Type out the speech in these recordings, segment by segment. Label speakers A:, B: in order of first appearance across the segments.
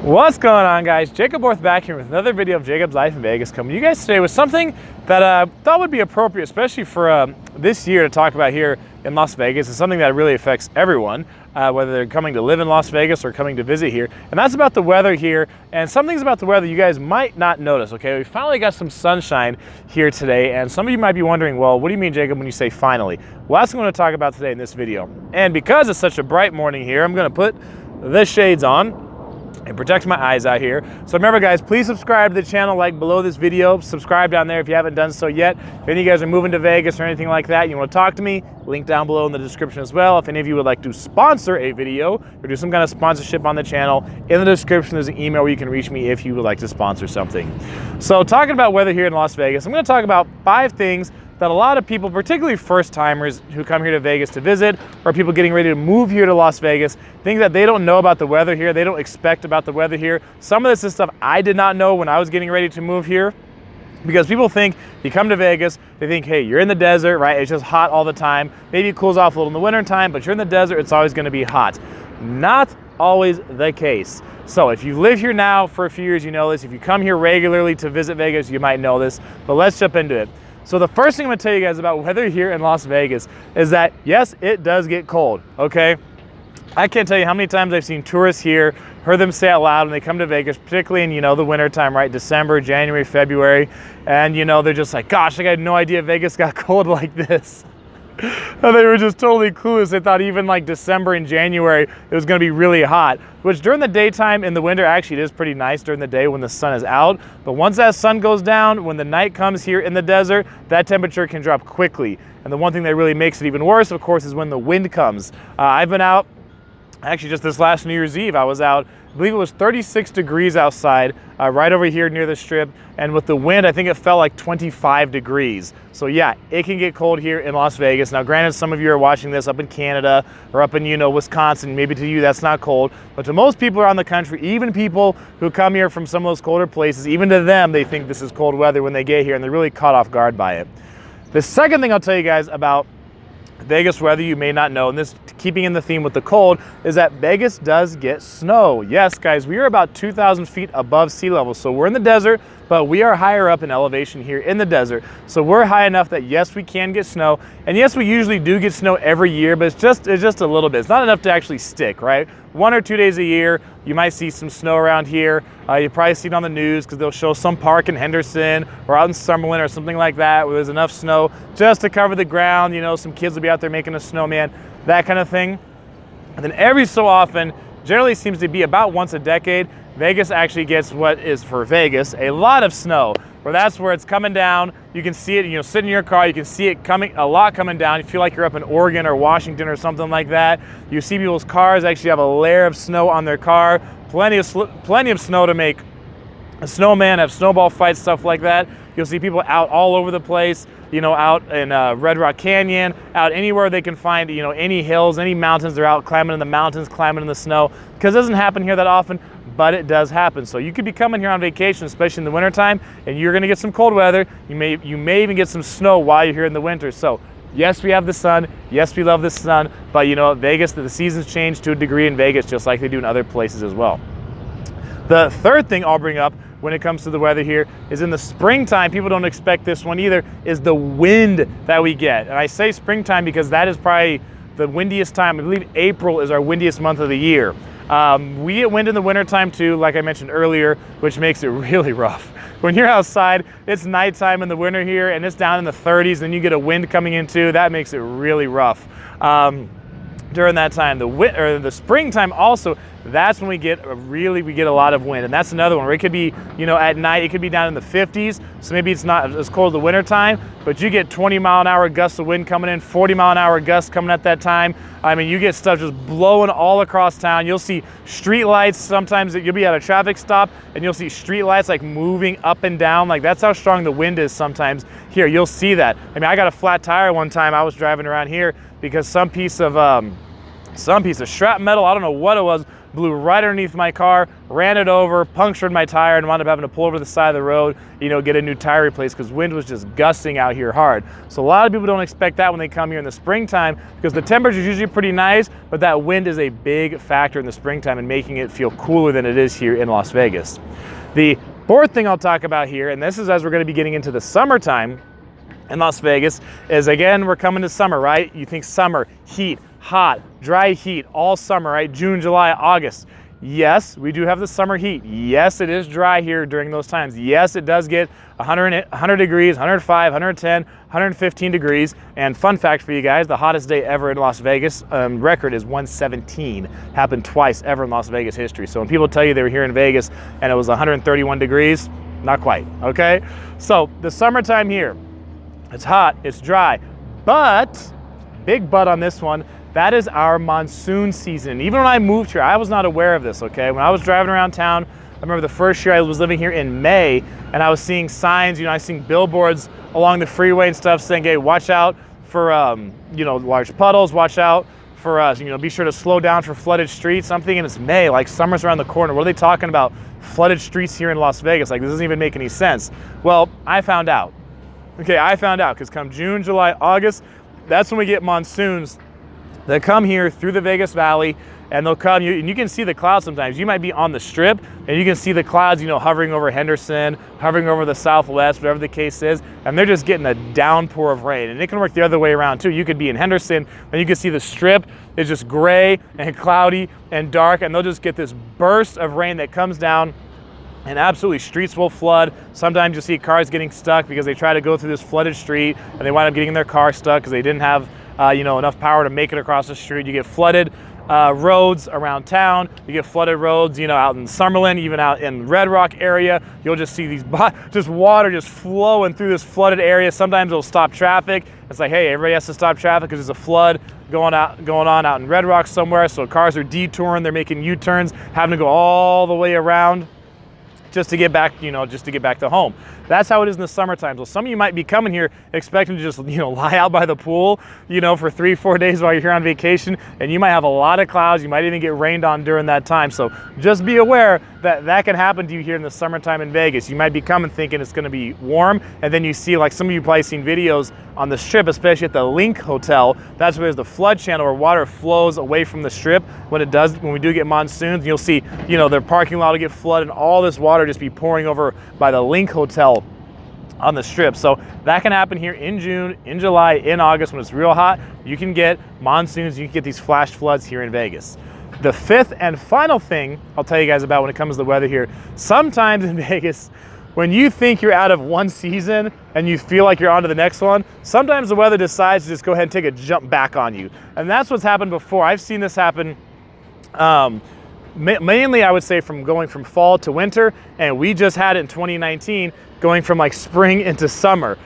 A: What's going on, guys? Jacoborth back here with another video of Jacob's Life in Vegas, coming to you guys today with something that I thought would be appropriate, especially for this year, to talk about here in Las Vegas. It's something that really affects everyone, whether they're coming to live in Las Vegas or coming to visit here. And that's about the weather here. And some things about the weather you guys might not notice, okay? We finally got some sunshine here today, and some of you might be wondering, well, what do you mean, Jacob, when you say finally? Well, that's what I'm going to talk about today in this video. And because it's such a bright morning here, I'm going to put the shades on and protect my eyes out here. So remember, guys, please subscribe to the channel, like below this video, subscribe down there if you haven't done so yet. If any of you guys are moving to Vegas or anything like that, you want to talk to me, link down below in the description as well. If any of you would like to sponsor a video or do some kind of sponsorship on the channel, in the description there's an email where you can reach me if you would like to sponsor something. So talking about weather here in Las Vegas, I'm going to talk about 5 things that a lot of people, particularly first-timers who come here to Vegas to visit, or people getting ready to move here to Las Vegas, things that they don't know about the weather here, they don't expect about the weather here. Some of this is stuff I did not know when I was getting ready to move here, because people think you come to Vegas, they think, hey, you're in the desert, right? It's just hot all the time. Maybe it cools off a little in the winter time, but you're in the desert, it's always gonna be hot. Not always the case. So if you live here now for a few years, you know this. If you come here regularly to visit Vegas, you might know this, but let's jump into it. So the first thing I'm gonna tell you guys about weather here in Las Vegas is that, yes, it does get cold, okay? I can't tell you how many times I've seen tourists here, heard them say out loud when they come to Vegas, particularly in, you know, the winter time, right? December, January, February, and, you know, they're just like, gosh, I had no idea Vegas got cold like this. And they were just totally clueless. They thought even like December and January, it was gonna be really hot, which during the daytime in the winter, actually it is pretty nice during the day when the sun is out. But once that sun goes down, when the night comes here in the desert, that temperature can drop quickly. And the one thing that really makes it even worse, of course, is when the wind comes. I've been out, actually just this last New Year's Eve, I was out, I believe it was 36 degrees outside, right over here near the strip. And with the wind, I think it felt like 25 degrees. So yeah, it can get cold here in Las Vegas. Now granted, some of you are watching this up in Canada or up in, you know, Wisconsin. Maybe to you that's not cold, but to most people around the country, even people who come here from some of those colder places, even to them, they think this is cold weather when they get here, and they're really caught off guard by it. The second thing I'll tell you guys about Vegas weather you may not know, and this keeping in the theme with the cold, is that Vegas does get snow. Yes, guys, we are about 2,000 feet above sea level, so we're in the desert, but we are higher up in elevation here in the desert. So we're high enough that yes, we can get snow, and yes, we usually do get snow every year, but it's just a little bit. It's not enough to actually stick, right? 1 or 2 days a year, you might see some snow around here. You probably see it on the news because they'll show some park in Henderson or out in Summerlin or something like that where there's enough snow just to cover the ground. You know, some kids will be out there making a snowman, that kind of thing. And then every so often, generally seems to be about once a decade, Vegas actually gets what is for Vegas a lot of snow, where that's where it's coming down. You can see it, you know, sit in your car, you can see it coming, a lot coming down. You feel like you're up in Oregon or Washington or something like that. You see people's cars actually have a layer of snow on their car, plenty of snow to make a snowman, have snowball fights, stuff like that. You'll see people out all over the place, you know, out in Red Rock Canyon, out anywhere they can find, you know, any hills, any mountains. They're out climbing in the mountains, climbing in the snow, because it doesn't happen here that often, but it does happen. So you could be coming here on vacation, especially in the wintertime, and you're gonna get some cold weather. You may even get some snow while you're here in the winter. So yes, we have the sun. Yes, we love the sun, but you know, Vegas, the seasons change to a degree in Vegas, just like they do in other places as well. The third thing I'll bring up when it comes to the weather here is in the springtime, people don't expect this one either, is the wind that we get. And I say springtime because that is probably the windiest time. I believe April is our windiest month of the year. We get wind in the wintertime too, like I mentioned earlier, which makes it really rough. When you're outside, it's nighttime in the winter here and it's down in the 30s, and you get a wind coming in too, that makes it really rough. During that time, the springtime also, that's when we get a lot of wind. And that's another one where it could be, you know, at night, it could be down in the 50s. So maybe it's not as cold as the winter time, but you get 20-mile-an-hour gusts of wind coming in, 40-mile-an-hour gusts coming at that time. I mean, you get stuff just blowing all across town. You'll see street lights. Sometimes you'll be at a traffic stop and you'll see street lights like moving up and down. Like that's how strong the wind is sometimes here. You'll see that. I mean, I got a flat tire one time. I was driving around here because some piece of strap metal, I don't know what it was, blew right underneath my car, ran it over, punctured my tire, and wound up having to pull over to the side of the road, get a new tire replaced because wind was just gusting out here hard. So a lot of people don't expect that when they come here in the springtime because the temperature is usually pretty nice, but that wind is a big factor in the springtime and making it feel cooler than it is here in Las Vegas. The fourth thing I'll talk about here, and this is as we're going to be getting into the summertime in Las Vegas, is again, we're coming to summer, right? You think summer, heat, hot, dry heat, all summer, right? June, July, August. Yes, we do have the summer heat. Yes, it is dry here during those times. Yes, it does get 100 degrees, 105, 110, 115 degrees. And fun fact for you guys, the hottest day ever in Las Vegas record is 117. Happened twice ever in Las Vegas history. So when people tell you they were here in Vegas and it was 131 degrees, not quite, okay? So the summertime here, it's hot, it's dry, but, big but on this one, that is our monsoon season. Even when I moved here, I was not aware of this, okay? When I was driving around town, I remember the first year I was living here in May, and I was seeing signs, I was seeing billboards along the freeway and stuff saying, hey, watch out for, large puddles, watch out for, be sure to slow down for flooded streets. I'm thinking it's May, like summer's around the corner. What are they talking about? Flooded streets here in Las Vegas. Like, this doesn't even make any sense. Well, I found out. Okay, I found out, because come June, July, August, that's when we get monsoons that come here through the Vegas Valley, and they'll come, and you can see the clouds sometimes. You might be on the strip, and you can see the clouds, hovering over Henderson, hovering over the Southwest, whatever the case is, and they're just getting a downpour of rain. And it can work the other way around too. You could be in Henderson, and you can see the strip is just gray and cloudy and dark, and they'll just get this burst of rain that comes down, and absolutely streets will flood. Sometimes you see cars getting stuck because they try to go through this flooded street, and they wind up getting their car stuck because they didn't have enough power to make it across the street. You get flooded roads around town. You get flooded roads, out in Summerlin, even out in Red Rock area. You'll just see these just water just flowing through this flooded area. Sometimes it'll stop traffic. It's like, hey, everybody has to stop traffic because there's a flood going on out in Red Rock somewhere. So cars are detouring. They're making U-turns, having to go all the way around just to get back, just to get back to home. That's how it is in the summertime. So some of you might be coming here expecting to just, lie out by the pool, for 3-4 days while you're here on vacation, and you might have a lot of clouds. You might even get rained on during that time. So just be aware that that can happen to you here in the summertime in Vegas. You might be coming thinking it's going to be warm, and then you see, like some of you probably seen videos on the strip, especially at the Link Hotel. That's where there's the flood channel where water flows away from the strip. When we do get monsoons, you'll see, their parking lot will get flooded, and all this water just be pouring over by the Link Hotel on the strip. So that can happen here in June, in July, in August when it's real hot. You can get monsoons, you can get these flash floods here in Vegas. The fifth and final thing I'll tell you guys about when it comes to the weather here, sometimes in Vegas, when you think you're out of one season and you feel like you're on to the next one, sometimes the weather decides to just go ahead and take a jump back on you. And that's what's happened before. I've seen this happen mainly, I would say, from going from fall to winter, and we just had it in 2019 going from like spring into summer.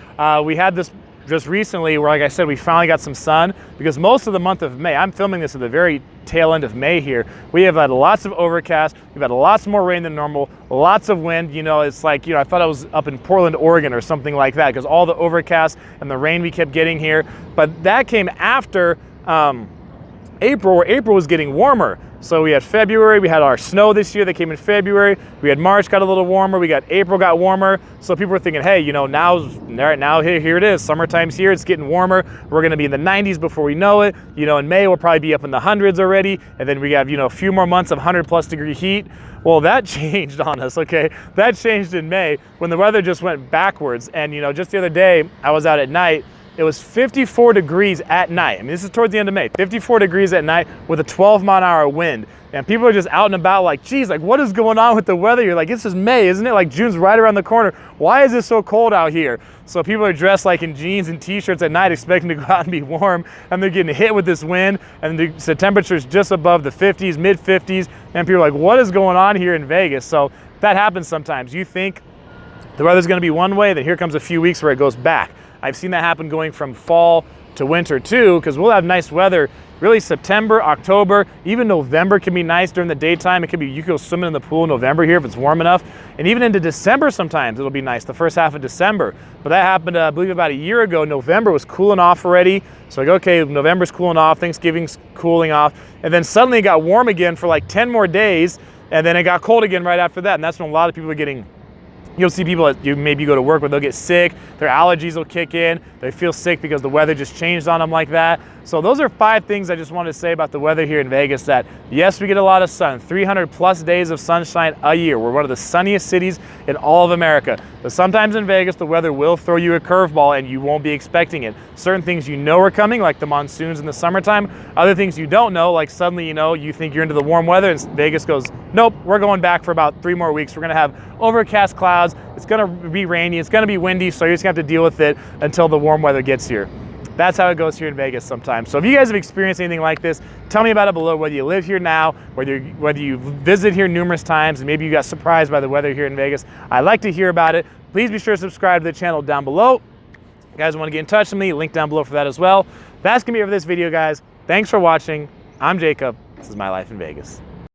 A: We had this just recently where, like I said, we finally got some sun, because most of the month of May, I'm filming this at the very tail end of May here, we have had lots of overcast, we've had lots more rain than normal, lots of wind. It's like, I thought I was up in Portland, Oregon or something like that, because all the overcast and the rain we kept getting here. But that came after April, where April was getting warmer. So we had February, we had our snow this year that came in February, we had March, got a little warmer, we got April, got warmer. So people were thinking, hey, now here it is, summertime's here, it's getting warmer, we're gonna be in the 90s before we know it. In May, we'll probably be up in the hundreds already, and then we have, a few more months of 100+ degree heat. Well, that changed on us, okay? That changed in May when the weather just went backwards. And, just the other day, I was out at night, it was 54 degrees at night. I mean, this is towards the end of May, 54 degrees at night with a 12-mile-an-hour wind. And people are just out and about like, geez, like what is going on with the weather? You're like, this is May, isn't it? Like June's right around the corner. Why is it so cold out here? So people are dressed like in jeans and t-shirts at night, expecting to go out and be warm, and they're getting hit with this wind, and the temperature's just above the 50s, mid 50s, and people are like, what is going on here in Vegas? So that happens sometimes. You think the weather's gonna be one way, then here comes a few weeks where it goes back. I've seen that happen going from fall to winter too, because we'll have nice weather really September, October, even November can be nice during the daytime. It could be, you can go swimming in the pool in November here if it's warm enough. And even into December sometimes it'll be nice, the first half of December. But that happened, I believe about a year ago. November was cooling off already. So like, okay, November's cooling off, Thanksgiving's cooling off. And then suddenly it got warm again for like 10 more days. And then it got cold again right after that. And that's when a lot of people are getting, you'll see people that maybe go to work where they'll get sick, their allergies will kick in, they feel sick because the weather just changed on them like that. So those are 5 things I just wanted to say about the weather here in Vegas, that yes, we get a lot of sun, 300 plus days of sunshine a year. We're one of the sunniest cities in all of America. But sometimes in Vegas, the weather will throw you a curveball and you won't be expecting it. Certain things you know are coming, like the monsoons in the summertime. Other things you don't know, like suddenly, you know, you think you're into the warm weather and Vegas goes, nope, we're going back for about 3 more weeks. We're gonna have overcast clouds. It's gonna be rainy, it's gonna be windy, so you're just gonna have to deal with it until the warm weather gets here. That's how it goes here in Vegas sometimes. So if you guys have experienced anything like this, tell me about it below, whether you live here now, whether you visit here numerous times, and maybe you got surprised by the weather here in Vegas. I'd like to hear about it. Please be sure to subscribe to the channel down below. If you guys want to get in touch with me, link down below for that as well. That's gonna be it for this video, guys. Thanks for watching. I'm Jacob. This is My Life in Vegas.